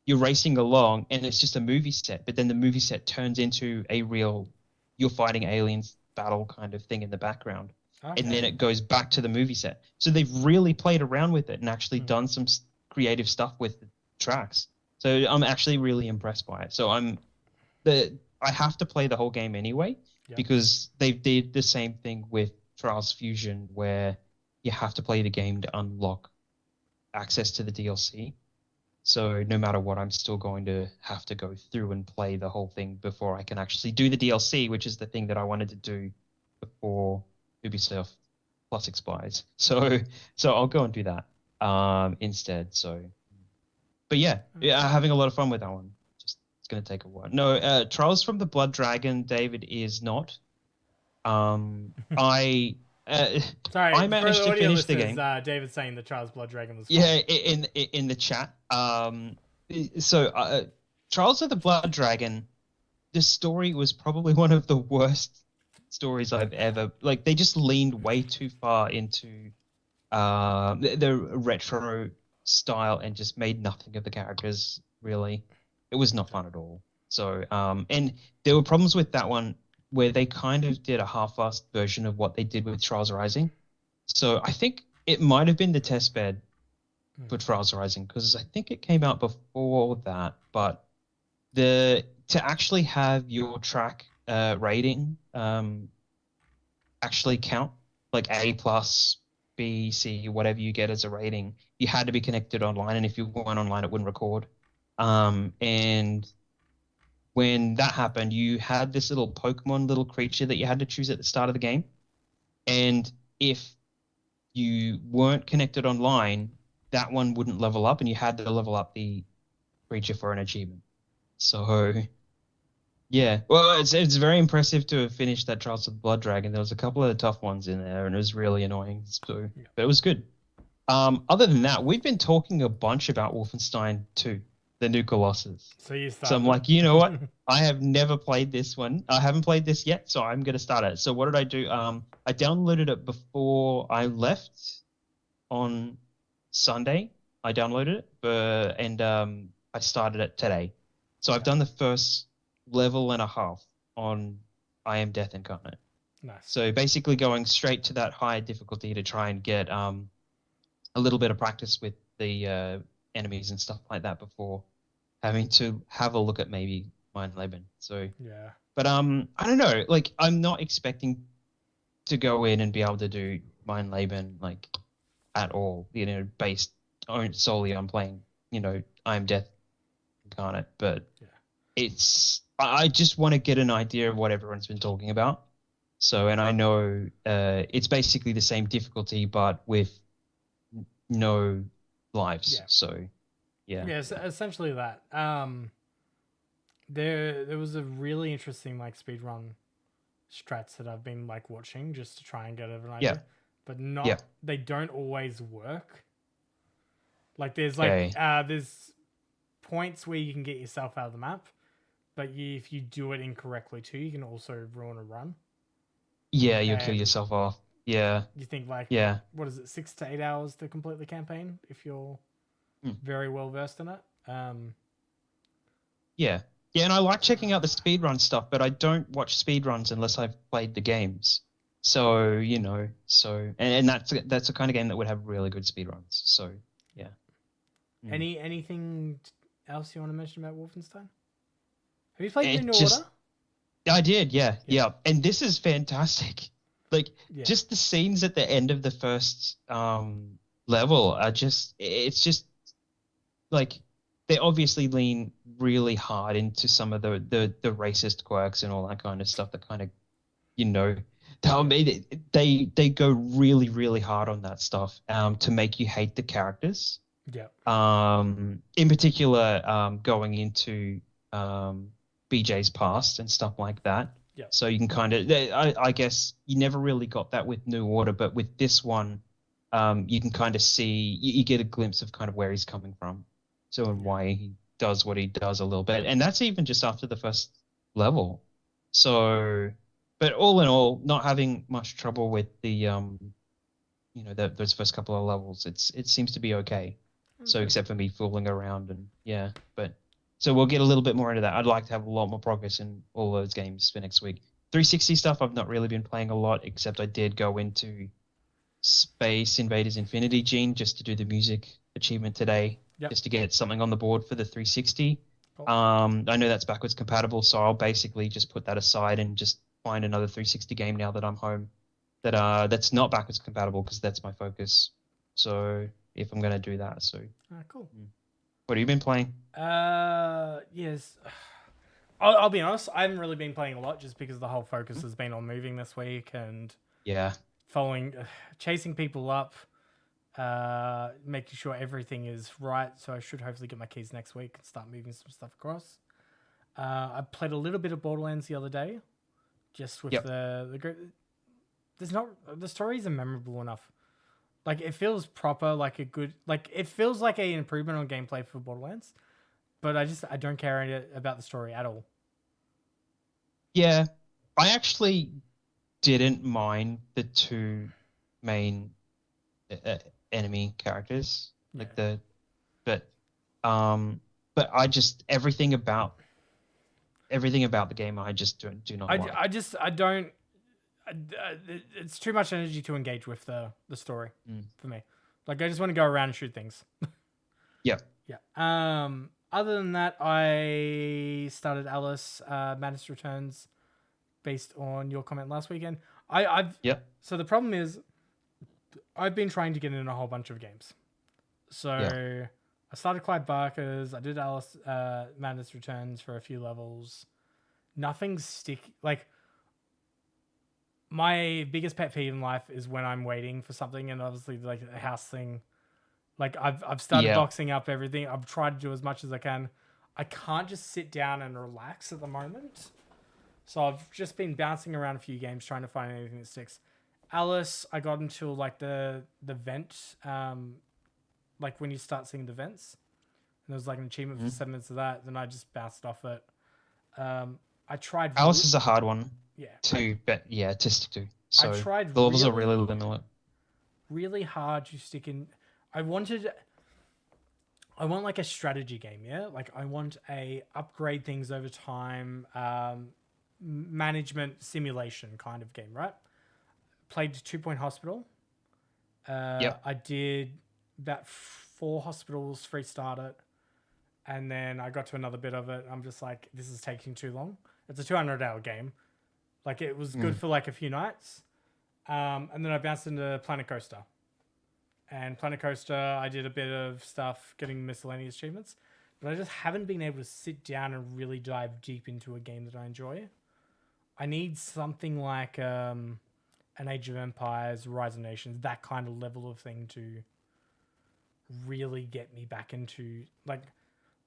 racing along and it's just a movie set, but then the movie set turns into a real you're fighting aliens battle kind of thing in the background. And then Okay. it goes back to the movie set. So they've really played around with it and actually Hmm. done some creative stuff with the tracks. So I'm actually really impressed by it. So I have to play the whole game anyway Yep. because they did the same thing with Trials Fusion where you have to play the game to unlock access to the DLC. So no matter what, I'm still going to have to go through and play the whole thing before I can actually do the DLC, which is the thing that I wanted to do before Ubisoft Plus expires. So I'll go and do that instead. So, but yeah, having a lot of fun with that one. Just it's gonna take a while. No, Trials from the Blood Dragon, David is not. I Sorry, I for managed the to audio finish the listeners, game. David's saying the Charles Blood Dragon was Yeah, fun. in the chat. So Trials of the Blood Dragon, the story was probably one of the worst stories I've ever like. They just leaned way too far into the retro style and just made nothing of the characters. Really, it was not fun at all. So and there were problems with that one where they kind of did a half-assed version of what they did with Trials Rising. So I think it might have been the test bed for Trials Rising because I think it came out before that. But the to actually have your track rating actually count like A plus, B, C, whatever you get as a rating, you had to be connected online, and if you weren't online, it wouldn't record. And when that happened, you had this little Pokemon little creature that you had to choose at the start of the game, and if you weren't connected online, that one wouldn't level up, and you had to level up the creature for an achievement. So yeah, well, it's very impressive to have finished that Trials of the Blood Dragon. There was a couple of tough ones in there, and it was really annoying. So, Yeah. but it was good. Other than that, we've been talking a bunch about Wolfenstein 2, the New Colossus. So you So I'm started like, you know what? I have never played this one. I haven't played this yet, so I'm gonna start it. So what did I do? I downloaded it before I left on Sunday. I downloaded it, and I started it today. So I've done the first level and a half on I Am Death Incarnate. nice. So basically going straight to that higher difficulty to try and get a little bit of practice with the enemies and stuff like that before having to have a look at maybe Mein Leben. So, Yeah. but I don't know. Like I'm not expecting to go in and be able to do Mein Leben like at all. You know, based solely on playing. You know, I Am Death Incarnate, but Yeah. I just want to get an idea of what everyone's been talking about. So, and I know it's basically the same difficulty, but with no lives. Yeah. So, yeah. Yeah, essentially that. There was a really interesting like speedrun strats that I've been like watching just to try and get an idea. Yeah. But Yeah. they don't always work. Like there's Okay. there's points where you can get yourself out of the map, but if you do it incorrectly too, you can also ruin a run. Yeah, you'll kill And yourself off. Yeah. you think like Yeah. what is it, 6 to 8 hours to complete the campaign if you're Mm. very well versed in it. Yeah. Yeah, and I like checking out the speedrun stuff, but I don't watch speedruns unless I've played the games. So, and that's a kind of game that would have really good speedruns. So, yeah. Mm. Anything else you want to mention about Wolfenstein? Have you played It New Order? just I did, yeah, Yeah. yeah. And this is fantastic. Like Yeah. just the scenes at the end of the first level are it's just like they obviously lean really hard into some of the racist quirks and all that kind of stuff that kind of you know they go really really hard on that stuff to make you hate the characters Yeah. in particular going into BJ's past and stuff like that. Yeah. So you can kind of I guess you never really got that with New Order, but with this one you can kind of see you get a glimpse of kind of where he's coming from, so and why he does what he does a little bit, and that's even just after the first level. So, but all in all, not having much trouble with the those first couple of levels. It seems to be okay. So except for me fooling around and yeah, but so we'll get a little bit more into that. I'd like to have a lot more progress in all those games for next week. 360 stuff I've not really been playing a lot, except I did go into Space Invaders Infinity Gene just to do the music achievement today, just to get something on the board for the 360. Cool. I know that's backwards compatible, so I'll basically just put that aside and just find another 360 game now that I'm home that's not backwards compatible because that's my focus. So if I'm gonna do that, so cool. What have you been playing? Yes. I'll be honest. I haven't really been playing a lot just because the whole focus has been on moving this week and chasing people up, making sure everything is right. So I should hopefully get my keys next week and start moving some stuff across. I played a little bit of Borderlands the other day, just with the group. The story isn't memorable enough. Like it feels proper, like a good, like it feels like an improvement on gameplay for Borderlands, but I don't care about the story at all. Yeah, I actually didn't mind the two main enemy characters, but I just everything about the game I just do not like. I don't. It's too much energy to engage with the story for me. Like I just want to go around and shoot things. Yeah. Other than that, I started Alice Madness Returns based on your comment last weekend. So the problem is I've been trying to get in a whole bunch of games. So I started Clive Barker's. I did Alice Madness Returns for a few levels. Nothing's sticky. Like my biggest pet peeve in life is when I'm waiting for something, and obviously like a house thing. Like I've started boxing up everything. I've tried to do as much as I can. I can't just sit down and relax at the moment. So I've just been bouncing around a few games trying to find anything that sticks. Alice, I got into like the vent, like when you start seeing the vents. And there was like an achievement for 7 minutes of that. Then I just bounced off it. I tried. Alice is a hard one. Yeah. To stick to. So I tried the levels are really limited. Really hard to stick in. I want like a strategy game, yeah? Like I want a upgrade things over time, management simulation kind of game, right? Played 2 Point Hospital. I did about 4 hospitals, free start it. And then I got to another bit of it. I'm just like, this is taking too long. It's a 200-hour game. Like it was good for like a few nights. And then I bounced into Planet Coaster. And Planet Coaster, I did a bit of stuff getting miscellaneous achievements. But I just haven't been able to sit down and really dive deep into a game that I enjoy. I need something like an Age of Empires, Rise of Nations, that kind of level of thing to really get me back into... Like,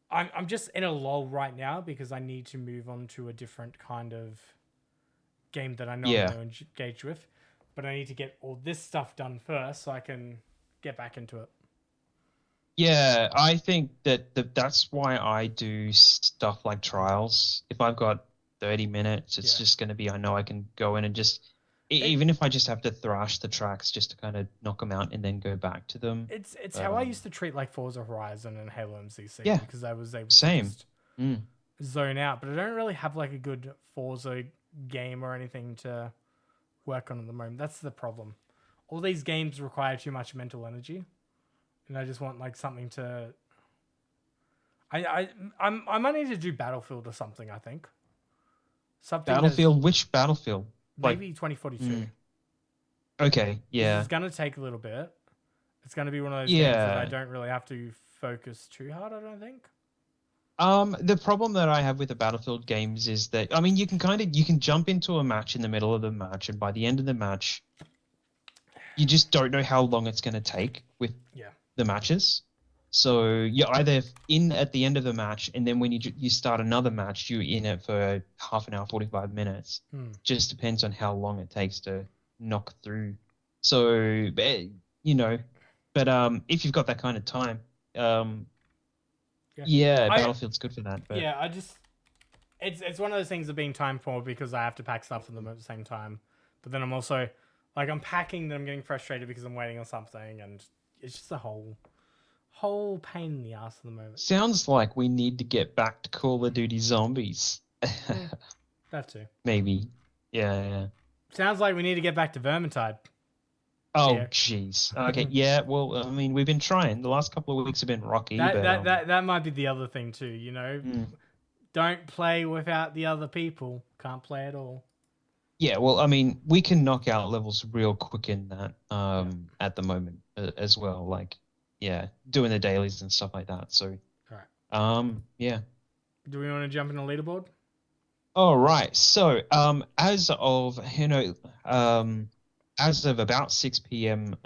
I'm just in a lull right now because I need to move on to a different kind of game that I know I'm going to engage with. But I need to get all this stuff done first so I can get back into it. Yeah, I think that's why I do stuff like trials. If I've got 30 minutes, it's just going to be, I know I can go in and just even if I just have to thrash the tracks just to kind of knock them out and then go back to them. It's how I used to treat like Forza Horizon and Halo MCC Yeah, because I was able to same. just zone out. But I don't really have like a good Forza game or anything to work on at the moment. That's the problem. All these games require too much mental energy, and I just want like something to. I might need to do Battlefield or something. I think something Battlefield. Which Battlefield? Maybe 2042. Okay, yeah. It's gonna take a little bit. It's gonna be one of those games Yeah. that I don't really have to focus too hard. I don't think. The problem that I have with the Battlefield games is that I mean you can jump into a match in the middle of the match, and by the end of the match, you just don't know how long it's going to take with the matches. So you're either in at the end of the match, and then when you start another match, you're in it for half an hour, 45 minutes. Just depends on how long it takes to knock through. So you know, but if you've got that kind of time, Battlefield's good for that. But yeah, it's one of those things of being time poor because I have to pack stuff for them at the same time. But then I'm also like I'm packing, then I'm getting frustrated because I'm waiting on something, and it's just a whole pain in the ass at the moment. Sounds like we need to get back to Call of Duty Zombies. That too. Maybe. Yeah. Sounds like we need to get back to Vermintide. Oh, jeez. Okay, yeah, well, I mean, we've been trying. The last couple of weeks have been rocky. That might be the other thing too, you know? Don't play without the other people. Can't play at all. Yeah, well, I mean, we can knock out levels real quick in that at the moment as well. Like, doing the dailies and stuff like that. So, yeah. Do we want to jump in the leaderboard? All right. So, as of about 6 p.m.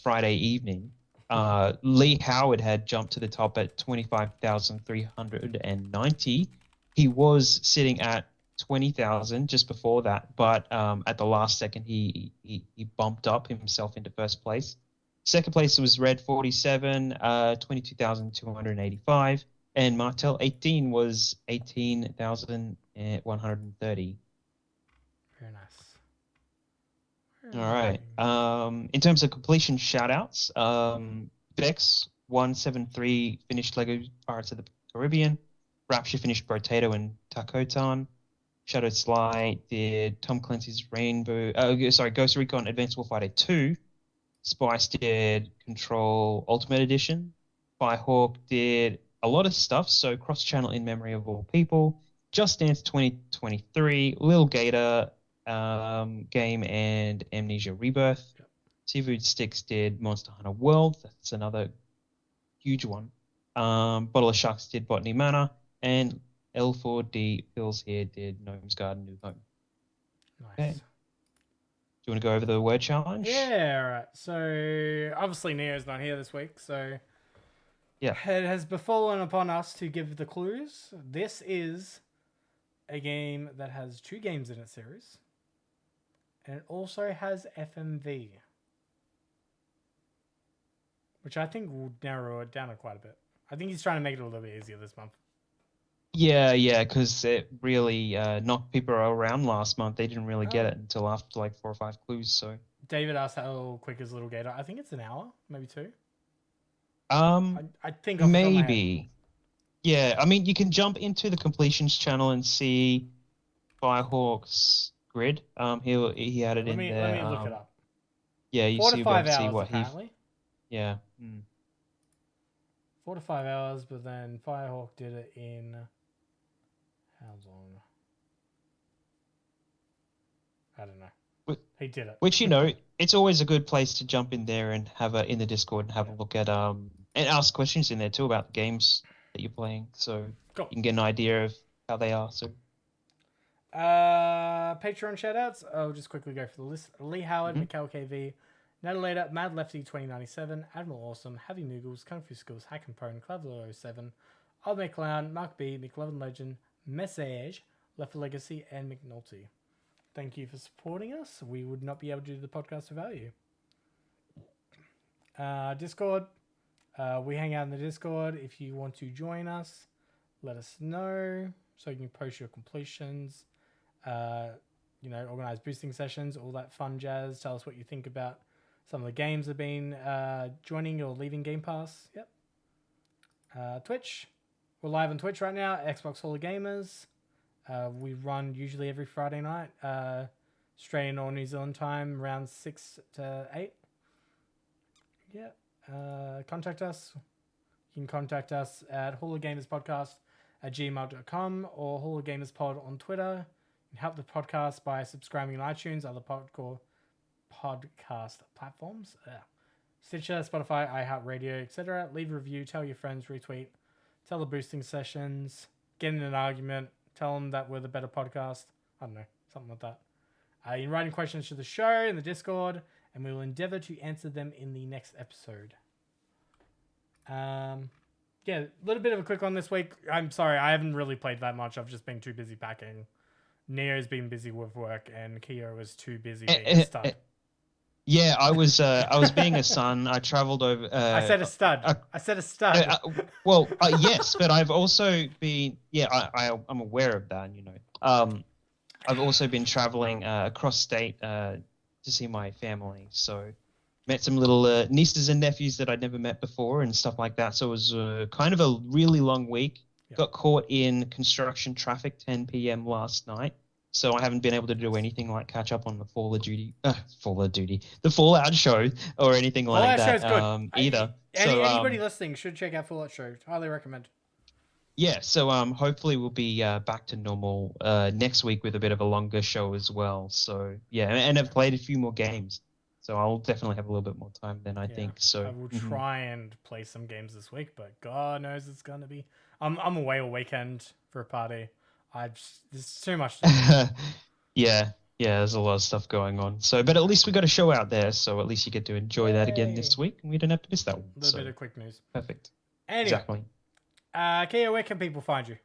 Friday evening, Lee Howard had jumped to the top at 25,390. He was sitting at 20,000 just before that, but at the last second, he bumped up himself into first place. Second place was Red 47, 22,285, and Martel 18 was 18,130. Very nice. All right. In terms of completion shoutouts, Vex 173 finished Lego Pirates of the Caribbean. Rapture finished Potato and Takotan. Shadow Sly did Tom Clancy's Ghost Recon Advanced Warfighter 2. Spice did Control Ultimate Edition. Firehawk did a lot of stuff, so Cross Channel in Memory of All People. Just Dance 2023. Lil Gator game and Amnesia Rebirth. Seafood Sticks did Monster Hunter World. That's another huge one. Bottle of Sharks did Botany Manor. And L4D Pills here did Gnome's Garden New Home. Nice. Okay. Do you want to go over the word challenge? Yeah, all right. So, obviously Neo's not here this week, so yeah, it has befallen upon us to give the clues. This is a game that has 2 games in its series. And it also has FMV, which I think will narrow it down quite a bit. I think he's trying to make it a little bit easier this month. Yeah, because it really knocked people around last month. They didn't really get it until after like 4 or 5 clues. So David asked how quick is Little Gator. I think it's an hour, maybe 2. I think maybe. Yeah, I mean you can jump into the completions channel and see Firehawk's grid. He had it in there. Let me look it up. Yeah, you 4 see to 5 hours see what apparently. Yeah. 4 to 5 hours, but then Firehawk did it in how long? I don't know. He did it. Which it's always a good place to jump in there and have in the Discord and have a look at and ask questions in there too about the games that you're playing, so you can get an idea of how they are. So, Patreon shoutouts. I'll just quickly go for the list. Lee Howard, Mikhail KV, Natalator, Mad Lefty 2097, Admiral Awesome, Heavy Noogles, Kung Fu Skills, Hack and Pone, Clever 07, Old McClown, Mark B, McLovin Legend, Message, Left Legacy, and McNulty. Thank you for supporting us. We would not be able to do the podcast without you. Discord. We hang out in the Discord. If you want to join us, let us know so you can post your completions. organize boosting sessions, all that fun jazz. Tell us what you think about some of the games that have been joining or leaving Game Pass. Yep. Twitch. We're live on Twitch right now. Xbox Hall of Gamers. We run usually every Friday night, Australian or New Zealand time, around 6 to 8. Yeah. Contact us. You can contact us at hallofgamerspodcast@gmail.com or hallofgamerspod on Twitter. You can help the podcast by subscribing on iTunes, other podcast platforms, Stitcher, Spotify, iHeartRadio, etc. Leave a review, tell your friends, retweet, tell the boosting sessions, get in an argument, tell them that we're the better podcast. I don't know, something like that. You can write in questions to the show in the Discord, and we will endeavor to answer them in the next episode. A little bit of a quick one this week. I'm sorry, I haven't really played that much. I've just been too busy packing. Neo's been busy with work, and KEO was too busy being a stud. Yeah, I was being a son. I traveled over. I said a stud. Yes, but I've also been. Yeah, I'm aware of that. I've also been traveling across state to see my family. So met some little nieces and nephews that I'd never met before and stuff like that. So it was kind of a really long week. Yep. Got caught in construction traffic 10 p.m. last night. So I haven't been able to do anything like catch up on the the Fallout show or anything like that either. Anybody listening should check out Fallout show. Highly recommend. Yeah, so hopefully we'll be back to normal next week with a bit of a longer show as well. So yeah, and I've played a few more games. So I'll definitely have a little bit more time then, I think. So I will try and play some games this week, but God knows it's gonna be. I'm away all weekend for a party. There's too much to do. Yeah, there's a lot of stuff going on. So, but at least we got a show out there, so at least you get to enjoy that again this week, and we don't have to miss that one. A little bit of quick news. Perfect. Anyway, exactly. KEO, where can people find you?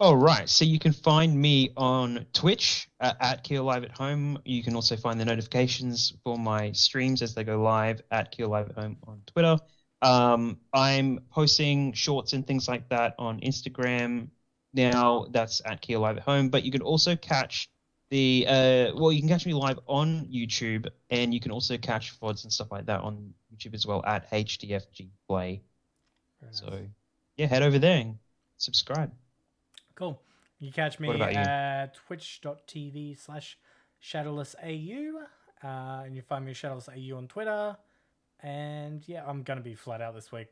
All right, so you can find me on Twitch at KEO Live at Home. You can also find the notifications for my streams as they go live at KEO Live at Home on Twitter. I'm posting shorts and things like that on Instagram now. That's at KEO Live at Home. But you can also catch you can catch me live on YouTube, and you can also catch VODs and stuff like that on YouTube as well at HDFG Play. So, yeah, head over there and subscribe. Cool. You catch me at twitch.tv/ShadowlessAU. And you find me at ShadowlessAU on Twitter. And yeah, I'm going to be flat out this week.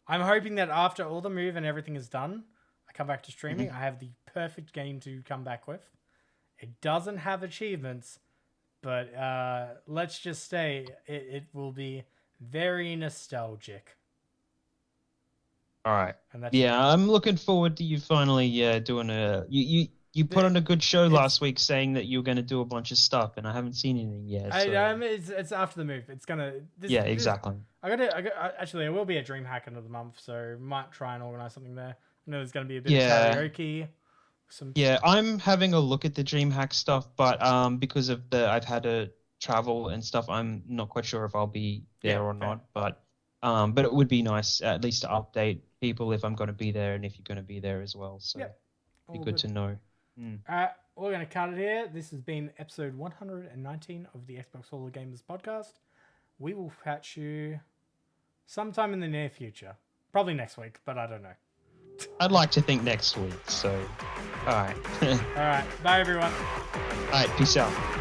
I'm hoping that after all the move and everything is done, I come back to streaming. I have the perfect game to come back with. It doesn't have achievements, but let's just say it will be very nostalgic. All right. I'm looking forward to you finally doing you put on a good show last week saying that you were going to do a bunch of stuff, and I haven't seen anything yet. So. It's after the move. It's gonna. Exactly. Actually, it will be a DreamHack end of the month, so might try and organize something there. I know there's going to be a bit of karaoke. I'm having a look at the DreamHack stuff, but because of I've had to travel and stuff, I'm not quite sure if I'll be there or not. But it would be nice at least to update people if I'm going to be there and if you're going to be there as well. So it'd be good to know. We're going to cut it here. This has been episode 119 of the Xbox Hall of Gamers podcast. We will catch you sometime in the near future. Probably next week, but I don't know. I'd like to think next week. So, all right. All right. Bye, everyone. All right. Peace out.